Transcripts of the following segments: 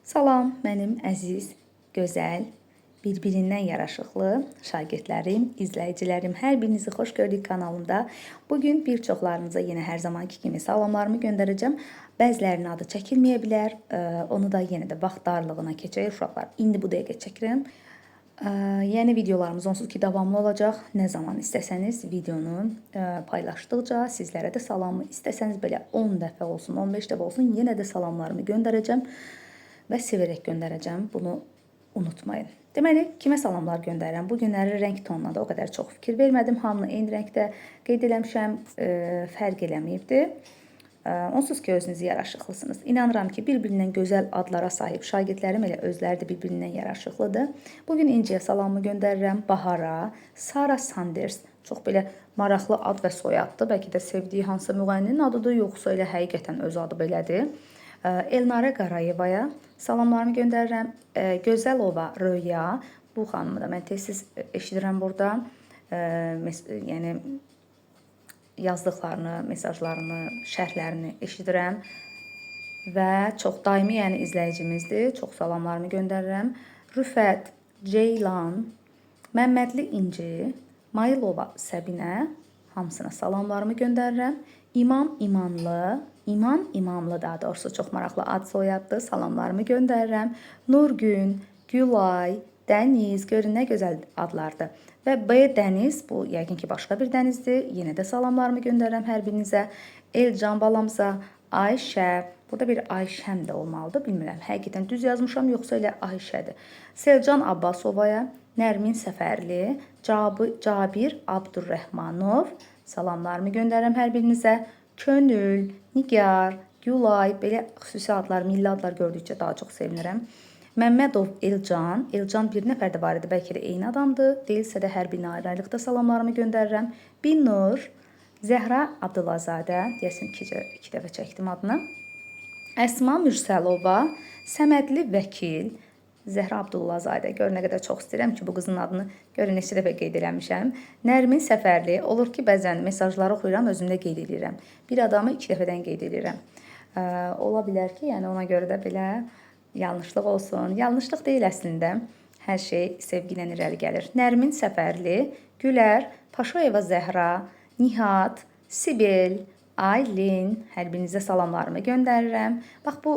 Salam, mənim əziz, gözəl, bir-birindən yaraşıqlı şagirdlərim, izləyicilərim, hər birinizi xoş gördük kanalımda. Bugün bir çoxlarınıza yenə hər zamanki kimi salamlarımı göndərəcəm. Bəzilərinin adı çəkilməyə bilər, onu da yenə də vaxt darlığına keçək uşaqlar. İndi bu dəqiqə çəkirəm. Yəni videolarımız onsuz ki davamlı olacaq. Nə zaman istəsəniz videonu paylaşdıqca sizlərə də salamı, istəsəniz belə 10 dəfə olsun, 15 dəfə olsun, yenə də salamlarımı göndərəcəm və sevərək göndərəcəm. Bunu unutmayın. Deməli, kimə salamlar göndərirəm? Bu günləri rəng tonuna da o qədər çox fikir vermədim. Hamını eyni rəngdə qeyd eləmişəm, fərq eləməyibdir. Onsuz ki, özünüz yaraşıqlısınız. İnanıram ki, bir-birindən gözəl adlara sahib şagirdlərim elə özləri də bir-birindən yaraşıqlıdır. Bugün İnciyə salamımı göndərirəm. Bahara, Sara Sanders. Çox belə maraqlı ad və soyaddır. Bəlkə də sevdiyi hansısa müğənninin adıdır, yoxsa elə həqiqətən öz adı belədir. Elnarə Qarayevaya salamlarımı göndərirəm. Gözəlova Röya, bu xanımı da mən tez-tez eşidirəm burada. Yəni yazdıqlarını, mesajlarını, şərhlərini eşidirəm və çox daimi, yəni izləyicimizdir. Çox salamlarımı göndərirəm. Rüfət, Ceylan, Məmmədli İnci, Mayılova Səbinə, hamısına salamlarımı göndərirəm. İman İmamlı daha doğrusu çox maraqlı ad soyaddır. Salamlarımı göndərirəm. Nurgün, Gülay, Dəniz, görün nə gözəl adlardır. Və B Dəniz, bu yəqin ki başqa bir dənizdir. Yenə də salamlarımı göndərirəm hər birinizə. Elcan balamıza, Ayşə, burada bir Ayşəm də olmalıdır, bilmirəm. Həqiqətən düz yazmışam, yoxsa elə Ayşədir. Selcan Abbasovaya, Nərmin Səfərli, Cabir Abdurrəhmanov, salamlarımı göndərirəm hər birinizə. Könül, Nigar, Gülay, belə xüsusi adlar, milli adlar gördükcə daha çox sevinirəm. Məmmədov Elcan, Elcan bir nəfər də var idi, bəlkə də eyni adamdır. Deyilsə də hər birinə ayrı-ayrılıqda salamlarımı göndərirəm. Binnur, Zəhra Abdullazadə, deyəsən iki dəfə çəkdim adını. Əsma Mürsəlova, Səmədli Vəkil, Zəhra Abdullazadə. Gör nə qədər çox istəyirəm ki, bu qızın adını görün neçə dəfə qeyd eləmişəm. Nərmin Səfərli, olur ki, bəzən mesajları oxuyuram, özümdə qeyd edirəm. Bir adamı 2 dəfədən qeyd edirəm. Ola bilər ki, yəni ona görə də belə yanlışlıq olsun. Yanlışlıq deyil əslində. Hər şey sevgi ilə irəli gəlir. Nərmin Səfərli, Gülər, Paşoyeva Zəhra, Nihat, Sibel, Aylin, hər birinizə salamlarımı göndərirəm. Bax, bu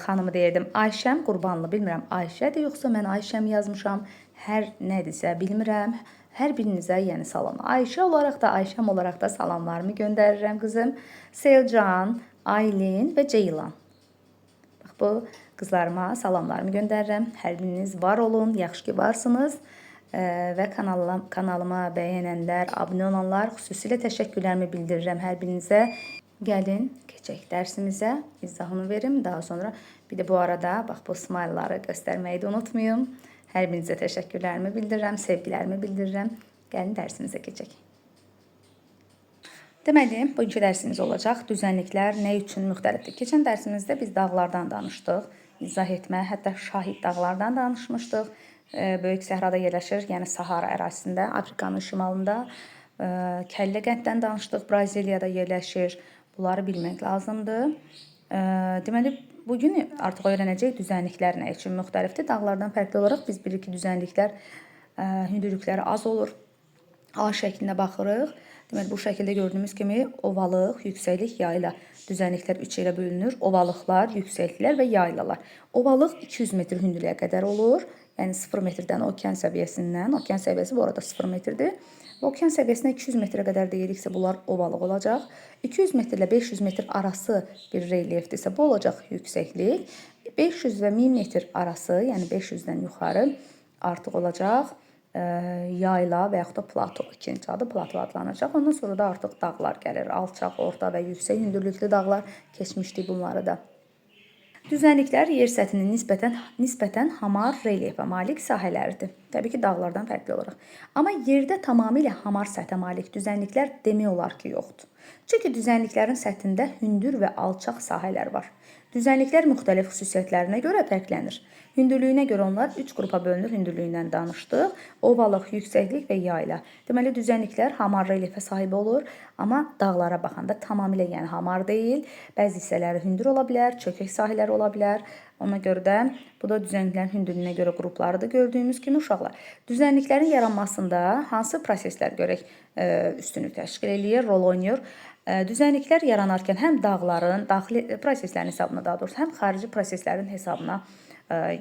xanımı deyirdim, Ayşəm Qurbanlı, bilmirəm Ayşədir, yoxsa mən Ayşəm yazmışam, hər nədirsə bilmirəm. Hər birinizə yəni salam. Ayşə olaraq da, Ayşəm olaraq da salamlarımı göndərirəm qızım. Selcan, Aylin və Ceylan. Bax, bu qızlarıma salamlarımı göndərirəm. Hər biriniz var olun, yaxşı ki varsınız. Və kanalıma bəyənənlər, abunə olanlar xüsusilə təşəkkürlərimi bildirirəm hər birinizə. Gəlin, keçək dərsimizə, izahını verim. Daha sonra bir də bu arada bax bu smayları göstərməyi də unutmayın. Hər birinizə təşəkkürlərimi bildirirəm, sevgilərimi bildirirəm. Gəlin dərsimizə keçək. Deməli, bugünkü dərsimiz olacaq. Düzənliklər nə üçün müxtəlifdir? Keçən dərsimizdə biz dağlardan danışdıq. İzah etmə, hətta şahid dağlardan danışmışdıq. Böyük səhrada yerləşir, yəni Sahara ərazisində, Afrikanın şimalında. Kəllə qənddən danışdıq, Braziliyada yerləşir. Bunları bilmək lazımdır. Deməli, bugün artıq öyrənəcək düzənliklər nə üçün müxtəlifdir. Dağlardan fərqli olaraq biz bilirik ki, düzənliklər, hündürlükləri az olur. A şəklində baxırıq. Deməli, bu şəkildə gördüyümüz kimi ovalıq, yüksəklik, yayla. Düzənliklər 3 ilə bölünür. Ovalıqlar, yüksəkliklər və yaylalar. Ovalıq 200 metr hündürlüyə qədər olur. Yəni 0 metrdən okean səviyyəsindən, okean səviyyəsi bu arada 0 metrdir. Okean səviyyəsinə 200 metrə qədər deyiriksə, bunlar ovalıq olacaq. 200 metr ilə 500 metr arası bir relyefdirsə, bu olacaq yüksəklik. 500 və 1000 metr arası, yəni 500-dən yuxarı artıq olacaq yayla və yaxud da plato. İkinci adı plato adlanacaq. Ondan sonra da artıq dağlar gəlir. Alçaq, orta və yüksək hündürlüklü dağlar, keçmişdik bunları da. Düzənliklər yer səthinin nisbətən hamar relyefə malik sahələridir. Təbii ki, dağlardan fərqli olaraq. Amma yerdə tamamilə hamar səthə malik düzənliklər demək olar ki, yoxdur. Çünki düzənliklərin səthində hündür və alçaq sahələr var. Düzənliklər müxtəlif xüsusiyyətlərinə görə fərqlənir. Hündürlüyünə görə onlar 3 qrupa bölünür. Hündürlüyündən danışdıq. Ovalıq, yüksəklik və yayla. Deməli, düzənliklər hamar relyefə sahib olur, amma dağlara baxanda tamamilə yəni hamar deyil. Bəzi hissələri hündür ola bilər, çökək sahələri ola bilər. Ona görə də bu da düzənliklərin hündürlüyünə görə qruplarıdır. Gördüyümüz kimi uşaqlar. Düzənliklərin yaranmasında hansı proseslər görək üstünlük təşkil eləyir, rol oynayır? Düzənliklər yaranarkən həm dağların, daxili proseslərin hesabına, daha doğrusu həm xarici proseslərin hesabına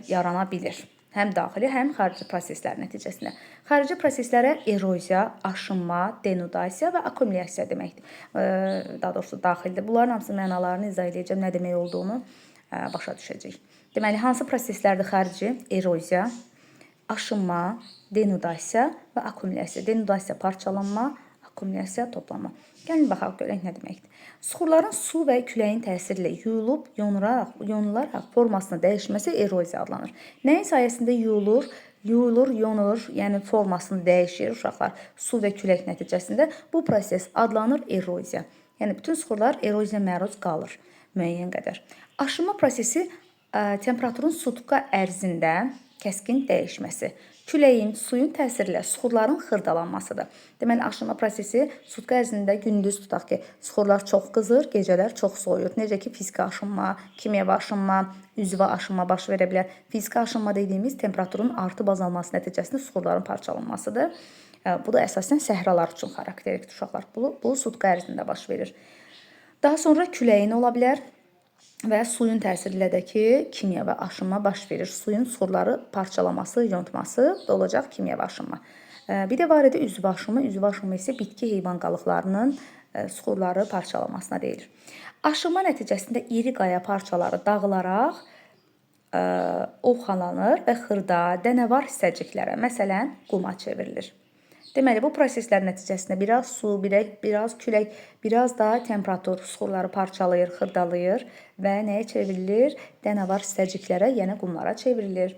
yarana bilir. Həm daxili, həm xarici proseslər nəticəsində. Xarici proseslərə eroziya, aşınma, denudasiya və akkumulyasiya deməkdir. Daha doğrusu daxildir. Bunların hamısının mənalarını izah edəcəm, nə demək olduğunu başa düşəcək. Deməli, hansı proseslərdir xarici? Eroziya, aşınma, denudasiya və akkumulyasiya. Denudasiya parçalanma, akkumulyasiya toplanma. Gəlin baxaq görək nə deməkdir. Suxurların su və küləyin təsiri ilə yuyulub, yonularaq formasını dəyişməsi eroziya adlanır. Nəyin sayəsində yuyulur, yonur, yəni formasını dəyişir uşaqlar su və külək nəticəsində. Bu proses adlanır eroziya. Yəni bütün suxurlar eroziyaya məruz qalır müəyyən qədər. Aşınma prosesi temperaturun sutka ərzində kəskin dəyişməsi. Küləyin, suyun təsiri ilə suxurların xırdalanmasıdır. Deməli, aşınma prosesi sutka ərzində gündüz tutaq ki, suxurlar çox qızır, gecələr çox soyur. Necə ki, fiziki aşınma, kimyəvi aşınma, üzvə aşınma baş verə bilər. Fiziki aşınma dediyimiz temperaturun artıb azalması nəticəsində suxurların parçalanmasıdır. Bu da əsasən səhralar üçün xarakterikdir uşaqlar. Bu sutka ərzində baş verir. Daha sonra küləyin ola bilər və suyun təsiri ilə də ki, kimyəvi aşınma baş verir. Suyun suxurları parçalaması, yontması da olacaq kimyəvi aşınma. Bir də var idi üzvə aşınma. Üzvə aşınma isə bitki heyvan qalıqlarının suxurları parçalamasına deyilir. Aşınma nəticəsində iri qaya parçaları dağılaraq ovxalanır və xırda, dənəvar hissəciklərə, məsələn, quma çevrilir. Deməli, bu proseslər nəticəsində biraz su, biraz külək, biraz da temperatur suxurları parçalayır, xırdalayır və nəyə çevrilir? Dənəvar hissəciklərə, yəni qumlara çevrilir.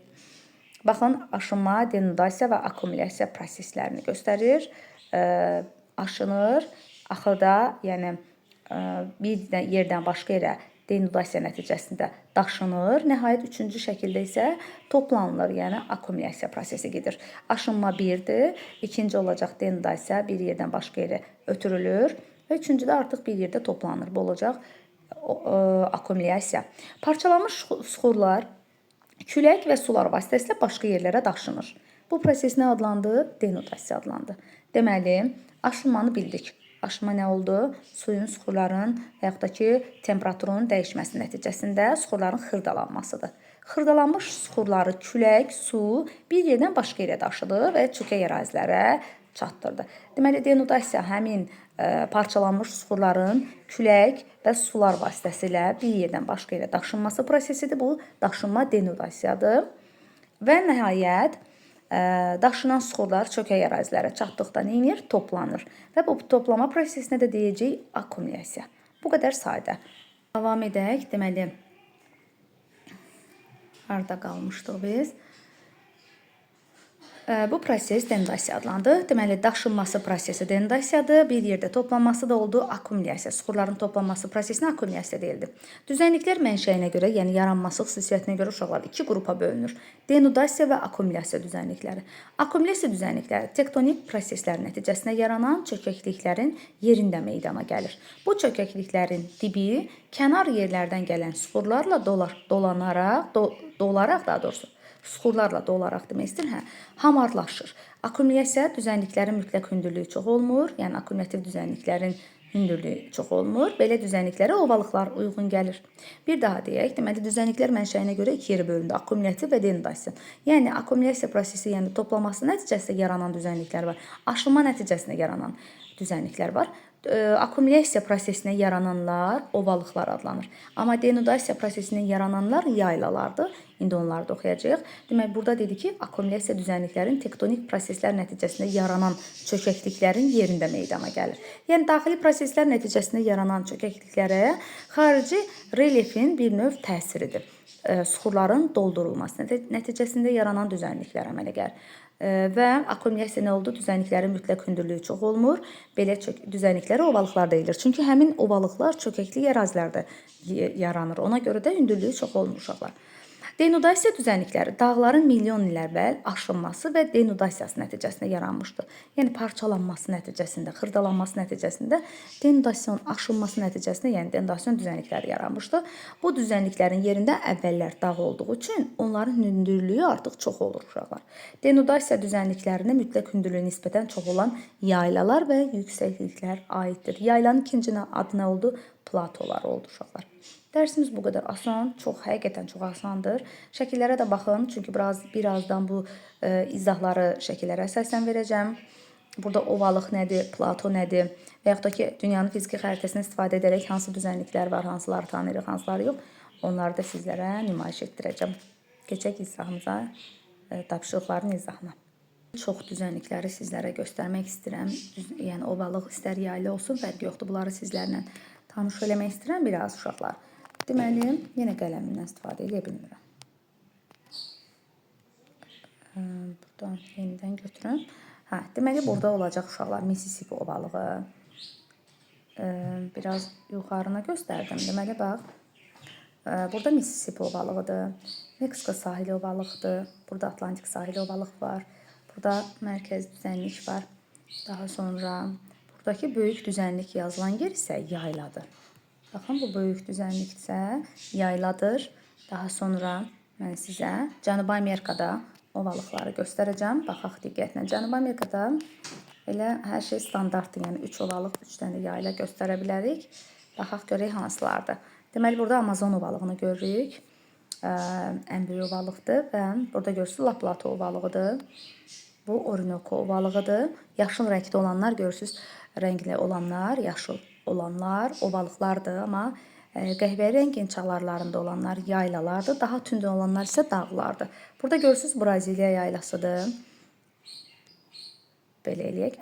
Baxın, aşınma, denudasiya və akkumulyasiya proseslərini göstərir. Aşınır, axırda, yəni bir yerdən başqa yerə denudasiya nəticəsində daşınır. Nəhayət, üçüncü şəkildə isə toplanılır, yəni akkumulyasiya prosesi gedir. Aşınma birdir, ikinci olacaq denudasiya, bir yerdən başqa yerə ötürülür və üçüncüdə artıq bir yerdə toplanır. Bu olacaq akkumulyasiya. Parçalanmış suxurlar külək və sular vasitəsilə başqa yerlərə daşınır. Bu proses nə adlandı? Denudasiya adlandı. Deməli, aşınmanı bildik. Aşınma nə oldu? Suyun, suxurların və yaxud da ki, temperaturun dəyişməsi nəticəsində suxurların xırdalanmasıdır. Xırdalanmış suxurları külək, su bir yerdən başqa yerə daşıdı və çökək ərazilərə çatdırdı. Deməli, denudasiya həmin parçalanmış suxurların külək və sular vasitəsilə bir yerdən başqa yerə daşınması prosesidir. Bu, daşınma denudasiyadır. Və nəhayət, daşınan suxurlar çökək ərazilərə çatdıqda nə edir? Toplanır. Və bu toplama prosesinə də deyəcək akkumulyasiya. Bu qədər sadə. Davam edək. Deməli, harada qalmışdıq biz? Bu proses denudasiya adlandı. Deməli, daşınması prosesi denudasiyadır. Bir yerdə toplanması da oldu akkumulyasiya. Suxurların toplanması prosesinə akkumulyasiya deyildi. Düzənliklər mənşəyinə görə, yəni yaranması xüsusiyyətinə görə uşaqlar iki qrupa bölünür. Denudasiya və akkumulyasiya düzənlikləri. Akkumulyasiya düzənlikləri tektonik proseslər nəticəsində yaranan çökəkliklərin yerində meydana gəlir. Bu çökəkliklərin dibi kənar yerlərdən gələn suxurlarla dolaraq demək istəyir, hamarlaşır. Akkumulyasiya düzənliklərin mütləq hündürlüyü çox olmur, yəni akkumulyativ düzənliklərin hündürlüyü çox olmur. Belə düzənliklərə ovalıqlar uyğun gəlir. Bir daha deyək, deməli düzənliklər mənşəyinə görə iki yerə bölündü, akkumulyativ və denudasiya. Yəni akkumulyasiya prosesi, yəni toplaması nəticəsində yaranan düzənliklər var. Aşınma nəticəsində yaranan düzənliklər var. Akkumulyasiya prosesinə yarananlar ovalıqlar adlanır. Amma denudasiya prosesinə yarananlar yaylalardır. İndi onları da oxuyacağıq. Demək, burada dedi ki, akkumulyasiya düzənliklərin tektonik proseslər nəticəsində yaranan çökəkliklərin yerində meydana gəlir. Yəni, daxili proseslər nəticəsində yaranan çökəkliklərə xarici relyefin bir növ təsiridir. Suxurların doldurulması nəticəsində yaranan düzənliklər əmələ gəlir. Və akkumulyasiya nə oldu? Düzənliklərin mütləq hündürlüyü çox olmur. Belə düzənliklərə ovalıqlar deyilir. Çünki həmin ovalıqlar çökəkli ərazilərdə yaranır. Ona görə də hündürlüyü çox olmur uşaqlar. Denudasiya düzənlikləri dağların milyon il əvvəl aşınması və denudasiyası nəticəsində yaranmışdır. Yəni parçalanması nəticəsində, xırdalanması nəticəsində denudasiyanın aşınması nəticəsində, yəni denudasiyon düzənlikləri yaranmışdır. Bu düzənliklərin yerində əvvəllər dağ olduğu üçün onların hündürlüyü artıq çox olur uşaqlar. Denudasiya düzənliklərinə mütləq hündürlüyü nisbətən çox olan yaylalar və yüksəkliklər aiddir. Yaylanın ikinci adı nə oldu? Platolar oldu uşaqlar. Dərsimiz bu qədər asan, həqiqətən çox asandır. Şəkillərə də baxın, çünki birazdan bu izahları şəkillərə əsasən verəcəm. Burada ovalıq nədir, plato nədir və yaxud da ki, dünyanın fiziki xəritəsini istifadə edərək hansı düzənliklər var, hansıları tanıyırıq, hansıları yox, onları da sizlərə nümayiş etdirəcəm. Keçək izahımıza, tapşırıqların izahına. Çox düzənlikləri sizlərə göstərmək istəyirəm. Yəni ovalıq istər yaylı olsun, fərqi yoxdur. Bunları sizlərlə tanış eləmək istəyirəm biraz uşaqlar. Deməli, yenə qələmimdən istifadə edə bilmirəm. Buradan yenidən götürüm. Deməli, burada olacaq uşaqlar Mississippi ovalığı. Biraz yuxarına göstərdim. Deməli, bax, burada Mississippi ovalığıdır. Meksika sahili ovalıqdır. Burada Atlantik sahili ovalıq var. Burada mərkəz düzənlik var. Daha sonra buradakı böyük düzənlik yazılan yer isə yayladır. Baxın, bu böyük düzənliksə yayladır. Daha sonra mən sizə Cənubi Amerikada ovalıqları göstərəcəm. Baxaq diqqətlə. Cənubi Amerikada elə hər şey standartdır. Yəni 3 ovalıq, 3 dənə yayla göstərə bilərik. Baxaq görək hansılardır. Deməli, burada Amazon ovalığını görürük. Ən böyük ovalıqdır və burada görürsünüz La Plata ovalığıdır. Bu Orinoco ovalığıdır. Yaşıl rəngdə olanlar görürsünüz, rəngli olanlar, yaşıl olanlar ovalıqlardır, amma qəhvəyi rəngin çalarlarında olanlar yaylalardır. Daha tünd olanlar isə dağlardır. Burada görürsünüz Braziliya yaylasıdır. Belə eləyək.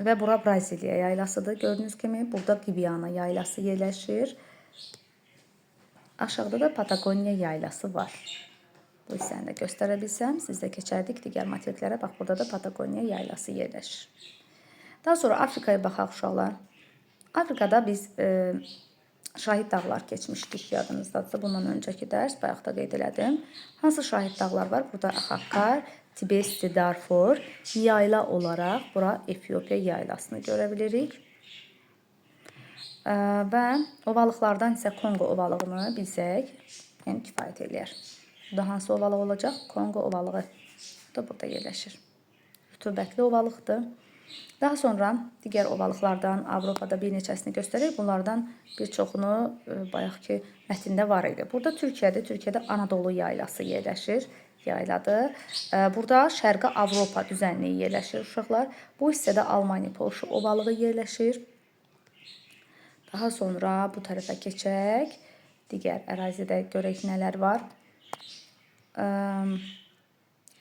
Və bura Braziliya yaylasıdır. Gördüyünüz kimi burada Giviana yaylası yerləşir. Aşağıda da Patagonya yaylası var. Bu hissəni də göstərə bilsəm, siz də keçərdik digər materiklərə. Bax, burada da Patagonya yaylası yerləşir. Daha sonra Afrikaya baxaq uşaqlar. Afrikada biz şahid dağlar keçmişdik, yadınızdadırsa. Bundan öncəki dərs bayaq da qeyd elədim. Hansı şahid dağlar var? Burada Axaqqar, Tibesti, Darfur. Yayla olaraq bura Efiopiya yaylasını görə bilirik. Və ovalıqlardan isə Kongo ovalığını bilsək, yəni kifayət eləyər. Burada hansı ovalıq olacaq? Kongo ovalığı da burada yerləşir. Rütubətli ovalıqdır. Daha sonra digər ovalıqlardan Avropada bir neçəsini göstərək. Bunlardan bir çoxunu bayaq ki mətndə var idi. Burada Türkiyədir. Türkiyədə Anadolu yaylası yerləşir. Yayladır. Burada Şərqi Avropa düzənliyi yerləşir uşaqlar. Bu hissədə Almaniya, Polşa ovalığı yerləşir. Daha sonra bu tərəfə keçək. Digər ərazidə görək nələr var.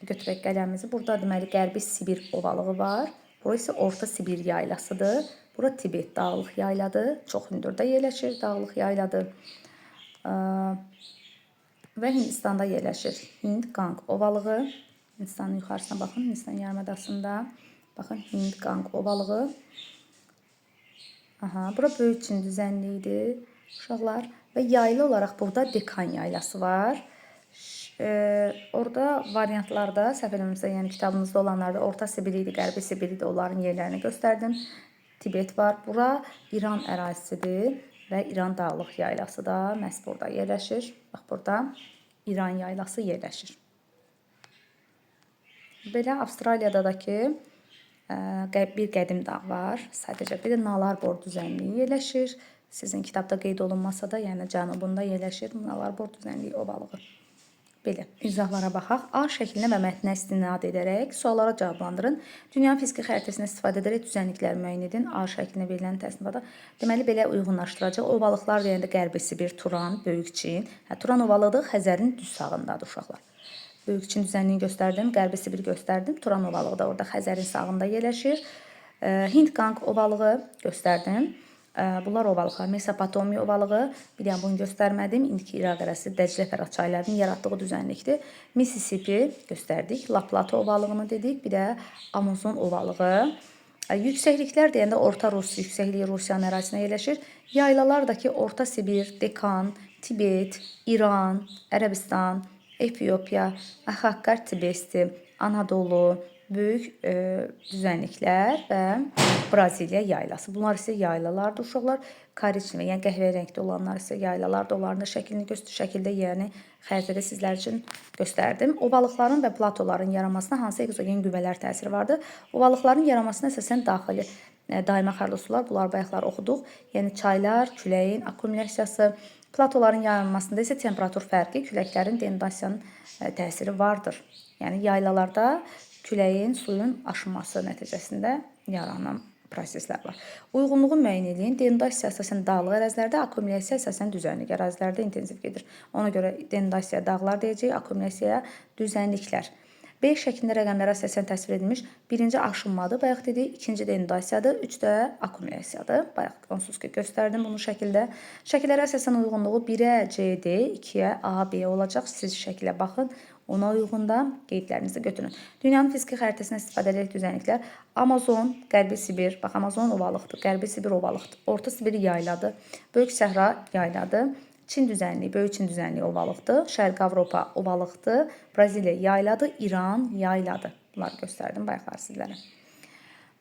Götürək qələmimizi. Burada deməli Qərbi Sibir ovalığı var. Burası Orta Sibir yaylasıdır. Bura Tibet dağlıq yayladır. Çox hündürdə yerləşir dağlıq yayladır. Və Hindistanda yerləşir. Hind-Qanq ovalığı. Hindistanın yuxarısına baxın. Hindistan yarımadasında. Baxın Hind-Qanq ovalığı. Bura böyük Çin düzənliyidir uşaqlar. Və yaylı olaraq burada Dekan yaylası var. Orada variantlarda, səhv eləmirəmsə, yəni kitabımızda olanlarda Orta Sibir idi, Qərbi Sibir idi. Onların yerlərini göstərdim. Tibet var. Bura İran ərazisidir və İran dağlıq yaylası da məhz burada yerləşir. Bax, burada İran yaylası yerləşir. Belə Avstraliyadakı bir qədim dağ var. Sadəcə bir də Nalarbor düzənliyi yerləşir. Sizin kitabda qeyd olunmasa da, yəni cənubunda yerləşir Nalarbor düzənliyi ovalığı. Belə, izahlara baxaq. A şəklinə və mətnə istinad edərək suallara cavablandırın. Dünyanın fiziki xəritəsini istifadə edərək düzənlikləri müəyyən edin. A şəklinə verilən təsnifata. Deməli, belə uyğunlaşdıracaq. Ovalıqlar deyəndə Qərbi Sibir, Turan, Böyük Çin. Turan ovalığı Xəzərin düz sağındadır uşaqlar. Böyük Çin düzənliyini göstərdim, Qərbi Sibir göstərdim. Turan ovalığı da orada Xəzərin sağında yerləşir. Hind-Qanq ovalığı göstərdim. Bunlar ovalıqlar. Mesopotamiya ovalığı, bir dənə bunu göstərmədim. İndiki İraq ərazisi Dəclə Fərat çaylarının yaratdığı düzənlikdir. Mississippi göstərdik. La Plata ovalığını dedik. Bir də Amazon ovalığı. Yüksəkliklər deyəndə Orta Rus yüksəkliyi Rusiyanın ərazisinə yerləşir. Yaylalardakı Orta Sibir, Dekan, Tibet, İran, Ərəbistan, Efiopiya, Axaqqar Tibesti, Anadolu, böyük düzənliklər və Braziliya yaylası. Bunlar isə yaylalardır uşaqlar. Korичневый, yəni qəhvəyi rəngdə olanlar isə yaylalardır. Onların da şəkildə, yəni xəritədə sizlər üçün göstərdim. Ovalıqların və platoların yaranmasına hansı ekzogen qüvvələr təsiri vardır? Ovalıqların yaranmasına əsasən daxili daimi axarlı sular, bunlar bayaqlar oxuduq. Yəni çaylar, küləyin akkumulyasiyası. Platoların yaranmasında isə temperatur fərqi, küləklərin denudasiyanın təsiri vardır. Yəni yaylalarda küləyin, suyun aşınması nəticəsində yaranan proseslər var. Uyğunluğu müəyyən edin. Denudasiya əsasən dağlıq ərazilərdə, akkumulyasiya əsasən düzənlik ərazilərdə intensiv gedir. Ona görə denudasiyaya dağlar deyəcəyik, akkumulyasiyaya düzənliklər. B şəklində rəqəmlərə əsasən təsvir edilmiş birinci aşınmadır, bayaq dedik, ikinci denudasiyadır, 3 də akkumulyasiyadır. Bayaq onsuz ki göstərdim bunu şəkildə. Şəkillərə əsasən uyğunluğu 1-ə CD, 2-yə A, B olacaq. Siz şəkilə baxın. Ona uyğun da qeydlərinizi götürün. Dünyanın fiziki xəritəsindən istifadə edək düzənliklər. Amazon, Qərbi Sibir, bax Amazon ovalıqdır, Qərbi Sibir ovalıqdır. Orta Sibir yayladır, Böyük Səhra yayladır. Çin düzənliyi, Böyük Çin düzənliyi ovalıqdır. Şərqi Avropa ovalıqdır. Braziliya yayladır, İran yayladır. Bunları göstərdim bayaqlar sizlərə.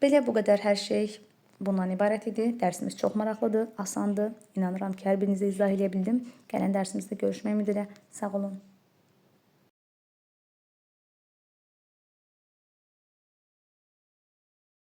Belə bu qədər hər şey bundan ibarət idi. Dərsimiz çox maraqlıdır, asandır. İnanıram ki, hər birinizə izah edə bildim. Gələn dərsimizdə görüşmək ümidi ilə. Sağ olun.